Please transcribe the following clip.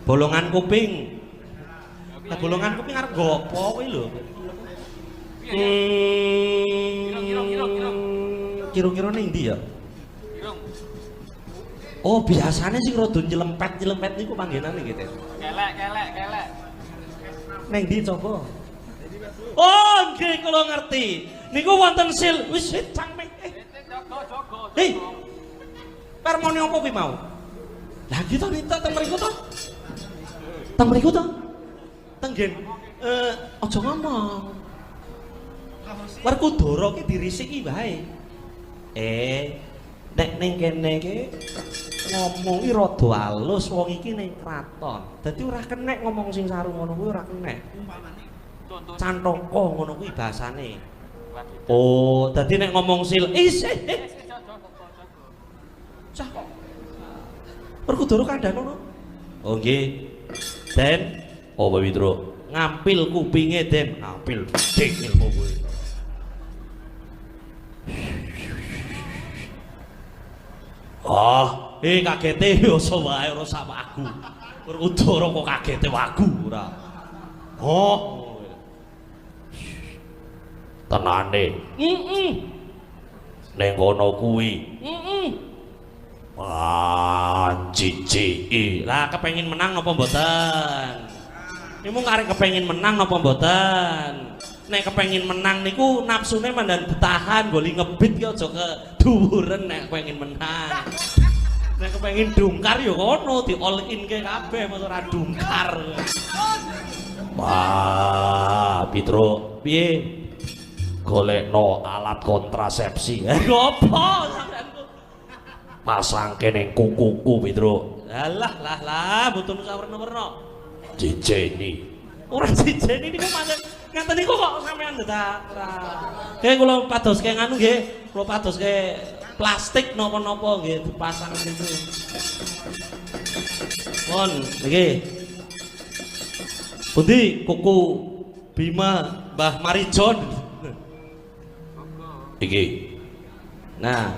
Bolongan kuping. Nah, bolongan kuping arep gopo kuwi lho. Kira-kira ning ndi ya? Oh, biasanya sih rada nyelempet niku panggenane gitu. Kelek. Neng ndi coba? Oh, nggih kula ngerti. Niku wonten sil wis cangmeng. Hei. Permone opo kuwi mau? Lah iki to nita teng mriku to. Teng mriku to. Tenggen aja ngomong. Werkudara ki dirisiki wae. Nek ning kene iki ngomongi rada halus wong iki ning kraton. Dadi ora kenek ngomong sing saru ngono kuwi ora kenek. Cantoko ngono kuwi bahasane. Oh, dadi nek ngomong sil cah kok. Werkudara kandhane ngono. Oh nggih. Den, apa Witro? Ngampil kupinge Den, ngampil ding ilmu kuwi. Oh, kagete biasa wae ora sak wagu. Werkudara kok kagete wagu ora. Oh. Tenane. Ning kono kuwi. Jijiki. Lah kepengin menang apa mboten? Niku arek kepengin menang apa mboten? Nek kepengin menang niku nafsune mandan ditahan, goli ngebit ki aja keduwuren nek kepengin menang. Nek kepengin dungkar ya kono di all in ke kabeh mosok ora dungkar. Wah, Pitro, piye? Golekno alat kontrasepsi. Ngopo sampeanku? Pasang kene kukuku, Pitro. Lah, mboten usah werna-werna. Jejeni. Ora jejeni niku pancen ngaten niku kok sampean dadak. Nggih kula padoske nganu nggih, kula padoske plastik napa-napa nggih dipasang niku. Mon, nggih. Pundi kuku Bima Mbah Marijon? Iki. Nah,